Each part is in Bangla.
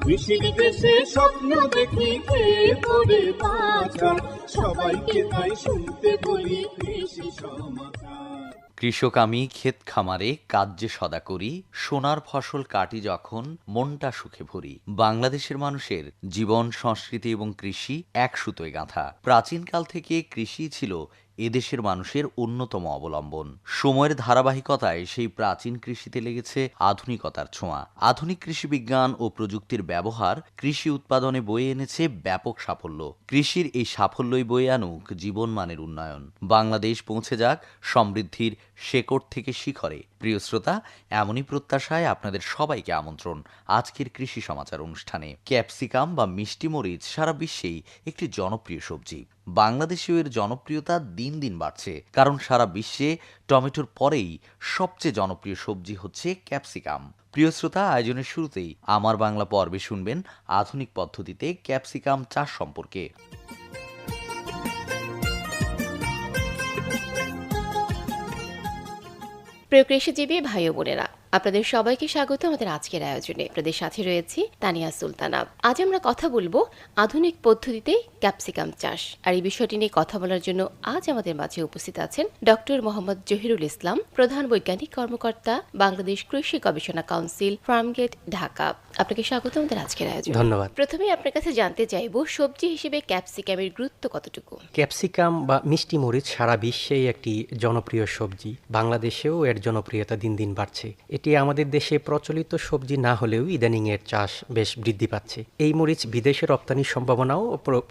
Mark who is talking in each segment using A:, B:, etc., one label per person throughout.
A: কৃষির দেশে স্বপ্ন দেখি খেয়ে পড়ে বাঁচার, সবাইকে তাই শুনতে বলি কৃষি সমাচার।
B: কৃষক আমি ক্ষেত খামারে কাজ যে সদা করি, সোনার ফসল কাটি যখন মনটা সুখে ভরি। বাংলাদেশের মানুষের জীবন, সংস্কৃতি এবং কৃষি এক সুতোয় গাঁথা। প্রাচীনকাল থেকে কৃষি ছিল এদেশের মানুষের অন্যতম অবলম্বন। সময়ের ধারাবাহিকতায় সেই প্রাচীন কৃষিতে লেগেছে আধুনিকতার ছোঁয়া। আধুনিক কৃষি বিজ্ঞান ও প্রযুক্তির ব্যবহার কৃষি উৎপাদনে বয়ে এনেছে ব্যাপক সাফল্য। কৃষির এই সাফল্যই বয়ে আনুক জীবনমানের উন্নয়ন। বাংলাদেশ পৌঁছে যাক সমৃদ্ধির শেকড় থেকে শিখরে। প্রিয় শ্রোতা, এমনই প্রত্যাশায় আপনাদের সবাইকে আমন্ত্রণ আজকের কৃষি সমাচার অনুষ্ঠানে। ক্যাপসিকাম বা মিষ্টি মরিচ সারা বিশ্বেই একটি জনপ্রিয় সবজি। বাংলাদেশেও এর জনপ্রিয়তা দিন দিন বাড়ছে, কারণ সারা বিশ্বে টমেটোর পরেই সবচেয়ে জনপ্রিয় সবজি হচ্ছে ক্যাপসিকাম। প্রিয় শ্রোতা, আয়োজনের শুরুতেই আমার বাংলা পর্বে শুনবেন আধুনিক পদ্ধতিতে ক্যাপসিকাম চাষ সম্পর্কে।
C: প্রিয় কৃষিজীবী ভাই ও বোনেরা, আপনাদের সবাইকে স্বাগত আমাদের আজকের আয়োজনে। আপনাদের সাথে রয়েছি তানিয়া সুলতানা। আজ আমরা কথা বলবো আধুনিক পদ্ধতিতে ক্যাপসিকাম চাষ। আর এই বিষয়টি নিয়ে কথা বলার জন্য আজ আমাদের মাঝে উপস্থিত আছেন ডক্টর মোহাম্মদ জহিরুল ইসলাম, প্রধান বৈজ্ঞানিক কর্মকর্তা, বাংলাদেশ কৃষি গবেষণা কাউন্সিল, ফার্মগেট, ঢাকা। আপনাকে স্বাগত আমাদের আজকের আয়োজনে।
D: ধন্যবাদ।
C: প্রথমেই আপনার কাছে জানতে চাইবো, সবজি হিসেবে ক্যাপসিকামের গুরুত্ব কতটুকু?
D: ক্যাপসিকাম বা মিষ্টি মরিচ সারা বিশ্বেই একটি জনপ্রিয় সবজি। বাংলাদেশেও এর জনপ্রিয়তা দিন দিন বাড়ছে। এটি আমাদের দেশে প্রচলিত সবজি না হলেও ইদানিং এর চাষ বেশ বৃদ্ধি পাচ্ছে। এই মরিচ বিদেশে রপ্তানির সম্ভাবনাও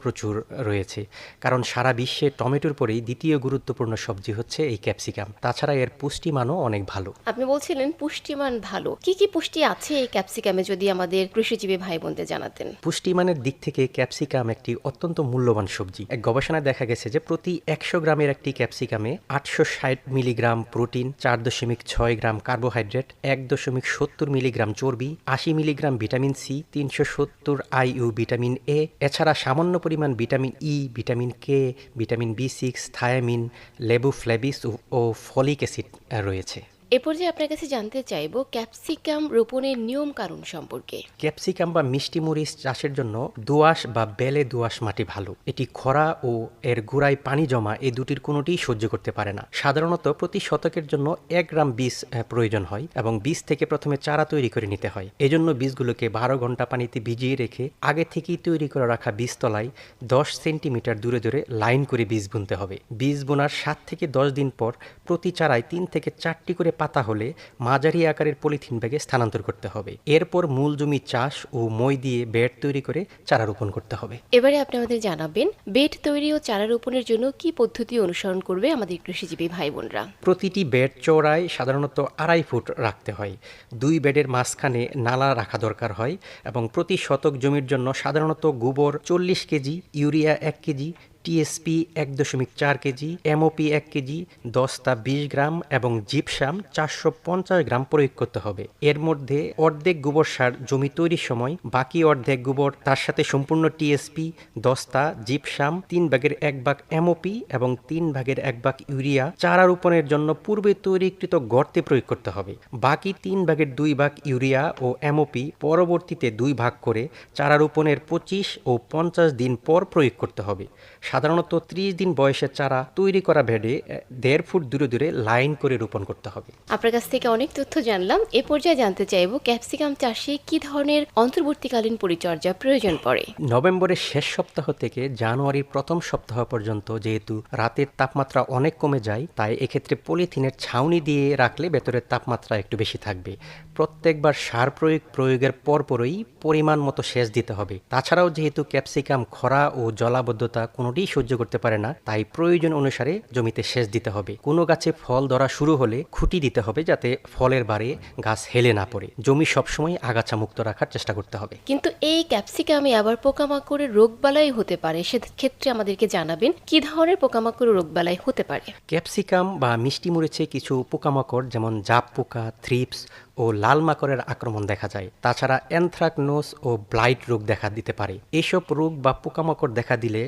D: প্রচুর রয়েছে, কারণ সারা বিশ্বে টমেটোর পরেই দ্বিতীয় গুরুত্বপূর্ণ সবজি হচ্ছে এই ক্যাপসিকাম। তাছাড়া এর পুষ্টিমানও অনেক ভালো।
C: আপনি বলছিলেন পুষ্টিমান ভালো, কি কি পুষ্টি আছে এই ক্যাপসিকামে, যদি আমাদের কৃষিজীবী ভাই বোনদের জানাতেন।
D: পুষ্টিমানের দিক থেকে ক্যাপসিকাম একটি অত্যন্ত মূল্যবান সবজি। এক গবেষণায় দেখা গেছে যে প্রতি 100 গ্রামের একটি ক্যাপসিকামে 860 milligram protein, 4.6 gram carbohydrate, 1.70 milligram চর্বি, 80 milligram vitamin C, 370 IU vitamin A, এছাড়া সামান্য পরিমাণ vitamin E, vitamin K, vitamin বি6, থায়ামিন, লেবুফ্লেভিস ও ফলিক অ্যাসিড রয়েছে।
C: এ পর্যায়ে আপনার কাছে জানতে চাইবো ক্যাপসিকাম রোপণের নিয়ম কানুন সম্পর্কে।
D: ক্যাপসিকাম বা মিষ্টি মরিচ চাষের জন্য দোআঁশ বা বেলে দোআঁশ মাটি ভালো। এটি খরা ও এর গোড়ায় পানি জমা এই দুটির কোনোটিই সহ্য করতে পারে না। সাধারণত প্রতি শতকের জন্য 1 গ্রাম বীজ প্রয়োজন হয় এবং বীজ থেকে প্রথমে চারা তৈরি করে নিতে হয়। এজন্য বীজগুলোকে 12 ঘন্টা পানিতে ভিজিয়ে রেখে আগে থেকেই তৈরি করে রাখা বীজতলায় 10 সেন্টিমিটার দূরে দূরে লাইন করে বীজ বুনতে হবে। বীজ বোনার 7 থেকে 10 দিন পর প্রতি চারায় 3 থেকে 4টি করে পাতা হলে মাঝারি আকারের পলিথিন ব্যাগে স্থানান্তর করতে হবে। এরপর মূল জমি চাষ ও মই দিয়ে বেড তৈরি করে চারা রোপণ করতে হবে।
C: এবারে আপনি আমাদের জানাবেন বেড তৈরি ও চারা রোপণের জন্য কি পদ্ধতি অনুসরণ করবে আমাদের কৃষিজীবী ভাই বোনরা।
D: প্রতিটি বেড চওড়ায় সাধারণত 2.5 ফুট রাখতে হয়। 2 বেডের মাঝখানে নালা রাখা দরকার হয় এবং প্রতি শতক জমির জন্য সাধারণত গোবর 40 KG, urea 1 KG, TSP 1.4 KG, MOP 1 KG, দস্তা 20 গ্রাম এবং জিপসাম 450 গ্রাম প্রয়োগ করতে হবে। এর মধ্যে অর্ধেক গোবর সার জমি তৈরির সময়, বাকি অর্ধেক গোবর, তার সাথে সম্পূর্ণ টিএসপি, দস্তা, জিপসাম, 3/1 ভাগ এমওপি এবং 3/1 ভাগ ইউরিয়া চারা রোপণের জন্য পূর্বে তৈরিকৃত গর্তে প্রয়োগ করতে হবে। বাকি 3/2 ভাগ ইউরিয়া ও এমওপি পরবর্তীতে 2 ভাগ করে চারা রোপণের 25 ও 50 দিন পর প্রয়োগ করতে হবে। সাধারণত 30 দিন বয়সের চারা তৈরি করা বেডে 1.5 ফুট দূরে দূরে লাইন করে রোপণ করতে হবে।
C: আপনার কাছ থেকে অনেক তথ্য জানলাম। এ পর্যায়ে জানতে চাইবো ক্যাপসিকাম চাষে কি ধরনের অন্তর্বর্তীকালীন পরিচর্যা প্রয়োজন পড়ে।
D: নভেম্বরের শেষ সপ্তাহ থেকে জানুয়ারির প্রথম সপ্তাহ পর্যন্ত যেহেতু রাতের তাপমাত্রা অনেক কমে যায়, তাই এক্ষেত্রে পলিথিনের ছাউনি দিয়ে রাখলে ভেতরের তাপমাত্রা একটু বেশি থাকবে। প্রত্যেকবার সার প্রয়োগের পরপরই পরিমাণ মতো সেচ দিতে হবে। তাছাড়াও যেহেতু ক্যাপসিকাম খরা ও জলাবদ্ধতা কোনোটি সহ্য করতে পারে না, তাই প্রয়োজন অনুসারে জমিতে সেচ দিতে হবে। কোনো গাছে ফল ধরা শুরু হলে খুঁটি দিতে হবে যাতে ফলের বারে গাছ হেলে না পড়ে। জমি সবসময় আগাছা মুক্ত রাখার চেষ্টা করতে হবে।
C: কিন্তু এই ক্যাপসিকামে আবার পোকামাকড়ের রোগবালাই হতে পারে, সেক্ষেত্রে আমাদেরকে জানাবেন কি ধরনের পোকামাকড়ের রোগবালাই হতে পারে।
D: ক্যাপসিকাম বা মিষ্টি মরিচে কিছু পোকামাকড় যেমন জাপ পোকা, থ্রিপস ও লাল মাকড়ের আক্রমণ দেখা যায়। তাছাড়া অ্যানথ্রাকনোস ও ব্লাইট রোগ দেখা দিতে পারে। এসব রোগ বা পোকামাকড় দেখা দিলে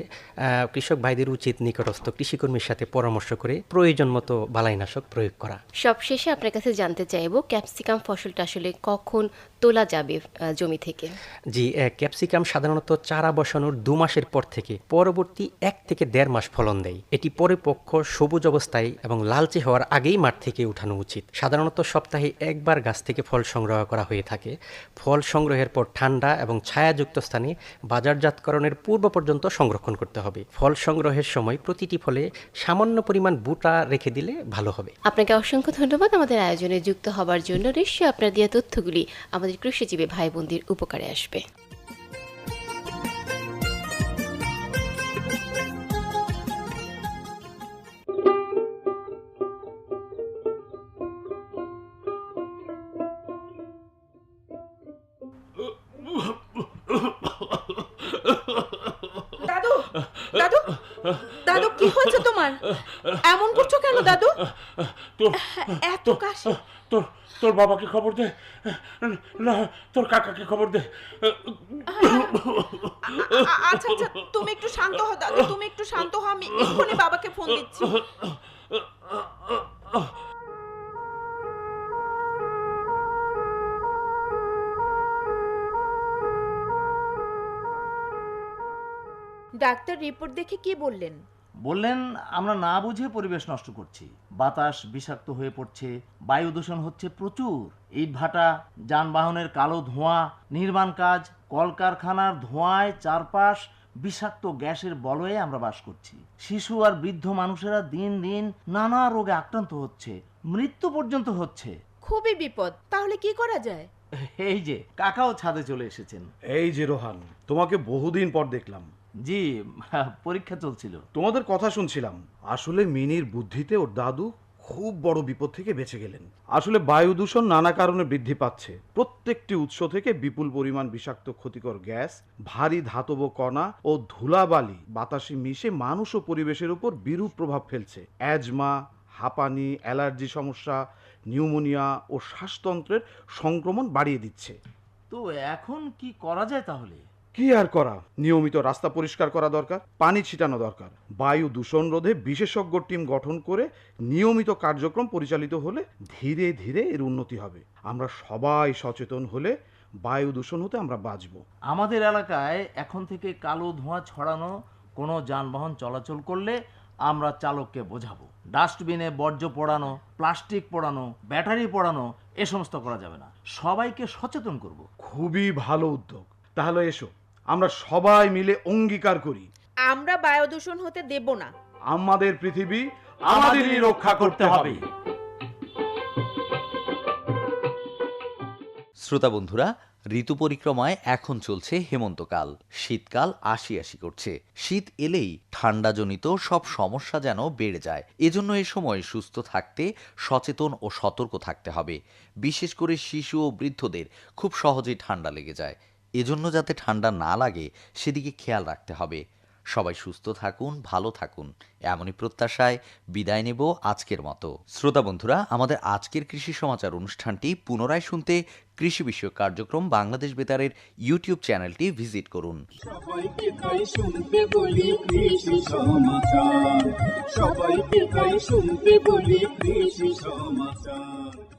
D: কৃষক ভাইদের উচিত নিকটস্থ কৃষিকর্মীর সাথে পরামর্শ করে প্রয়োজন মতো বালাইনাশক প্রয়োগ করা।
C: সবশেষে আপনার কাছে জানতে চাইবো ক্যাপসিকাম ফসলটা আসলে কখন তোলা যাবে জমি থেকে?
D: জি, ক্যাপসিকাম সাধারণত চারা বসানোর 2 মাসের পর থেকে পরবর্তী 1 থেকে 1.5 মাস ফলন দেয়। এটি পরিপক্ক সবুজ অবস্থায় এবং লালচে হওয়ার আগেই মাঠ থেকে উঠানো উচিত। সাধারণত সপ্তাহে একবার গাছ থেকে ফল সংগ্রহ করা হয়ে থাকে। ফল সংগ্রহের পর ঠান্ডা এবং ছায়াযুক্ত স্থানে বাজারজাতকরণের পূর্ব পর্যন্ত সংরক্ষণ করতে হবে। ফল সংগ্রহের সময় প্রতিটি ফলে সামান্য পরিমাণ বুটা রেখে দিলে ভালো হবে।
C: আপনাকে অসংখ্য ধন্যবাদ আমাদের আয়োজনে যুক্ত হবার জন্য। নিশ্চয়ই আপনার দেওয়া তথ্যগুলি আমাদের কৃষিজীবী ভাই বোনদের উপকারে আসবে।
E: দাদু, দাদু, দাদু, কি হয়েছে তোমার? এমন করছো কেন দাদু?
F: তোর
E: এত কাশি।
F: তোর তোর বাবাকে খবর দে, না তোর কাকাকে খবর দে।
E: আচ্ছা আচ্ছা, তুমি একটু শান্ত হও দাদু, তুমি একটু শান্ত হও, আমি এক্ষুনি বাবাকে ফোন দিচ্ছি। ডাক্তার রিপোর্ট দেখে কি বললেন?
G: বললেন আমরা না বুঝে পরিবেশ নষ্ট করছি, বাতাস বিষাক্ত হয়ে পড়ছে, বায়ু দূষণ হচ্ছে প্রচুর, ইটভাটা, যানবাহনের কালো ধোঁয়া, নির্মাণ কাজ, কলকারখানার ধোঁয়ায় চারপাশ বিষাক্ত গ্যাসের বলয়ে আমরা বাস করছি। শিশু আর বৃদ্ধ মানুষেরা দিন দিন নানা রোগে আক্রান্ত হচ্ছে, মৃত্যু পর্যন্ত হচ্ছে।
E: খুবই বিপদ। তাহলে কি করা যায়?
G: এই যে কাকাও ছাদে চলে এসেছেন।
H: এই যে রোহান, তোমাকে বহুদিন পর দেখলাম।
G: জি, পরীক্ষা চলছিল।
H: তোমাদের কথা শুনছিলাম। আসলে মিনির বুদ্ধিতে ওর দাদু খুব বড় বিপদ থেকে বেঁচে গেলেন। আসলে বায়ু দূষণ নানা কারণে বৃদ্ধি পাচ্ছে। প্রত্যেকটি উৎস থেকে বিপুল পরিমাণ বিষাক্ত ক্ষতিকর গ্যাস, ভারী ধাতব কণা ও ধুলাবালি বাতাসে মিশে মানুষ ও পরিবেশের উপর বিরূপ প্রভাব ফেলছে। অ্যাজমা, হাঁপানি, অ্যালার্জি সমস্যা, নিউমোনিয়া ও শ্বাসতন্ত্রের সংক্রমণ বাড়িয়ে দিচ্ছে।
G: তো এখন কি করা যায় তাহলে?
H: কি আর করা, নিয়মিত রাস্তা পরিষ্কার করা দরকার, পানি ছিটানো দরকার। বায়ু দূষণ রোধে বিশেষজ্ঞ টিম গঠন করে নিয়মিত কার্যক্রম পরিচালিত হলে ধীরে ধীরে এর উন্নতি হবে। আমরা সবাই সচেতন হলে বায়ু দূষণ হতে আমরা বাঁচব।
G: আমাদের এলাকায় এখন থেকে কালো ধোঁয়া ছড়ানো কোনো যানবাহন চলাচল করলে আমরা চালককে বোঝাবো, ডাস্টবিনে বর্জ্য পোড়ানো, প্লাস্টিক পোড়ানো, ব্যাটারি পোড়ানো এ সমস্ত করা যাবে না। সবাইকে সচেতন করব।
H: খুবই ভালো উদ্যোগ। তাহলে এসো আমরা সবাই মিলে অঙ্গীকার করি,
E: আমরা বায়ু দূষণ হতে দেব না।
H: আমাদের পৃথিবী আমাদেরই রক্ষা করতে হবে।
B: শ্রোতা বন্ধুরা, ঋতু পরিক্রমায় এখন চলছে হেমন্তকাল। শীতকাল আসি আসি করছে। শীত এলেই ঠান্ডাজনিত সব সমস্যা যেন বেড়ে যায়। এজন্য এ সময় সুস্থ থাকতে সচেতন ও সতর্ক থাকতে হবে। বিশেষ করে শিশু ও বৃদ্ধদের খুব সহজেই ঠান্ডা লেগে যায়। এজন্য যাতে ঠান্ডা না লাগে সেদিকে খেয়াল রাখতে হবে। সবাই সুস্থ থাকুন, ভালো থাকুন, এমনই প্রত্যাশায় বিদায় নেব আজকের মতো। শ্রোতা বন্ধুরা, আমাদের আজকের কৃষি সমাচার অনুষ্ঠানটি পুনরায় শুনতে কৃষি বিষয়ক কার্যক্রম বাংলাদেশ বেতারের ইউটিউব চ্যানেলটি ভিজিট করুন।
A: সবাইকে তাই শুনতে বলি কৃষি সমাচার, সবাইকে তাই শুনতে বলি কৃষি সমাচার।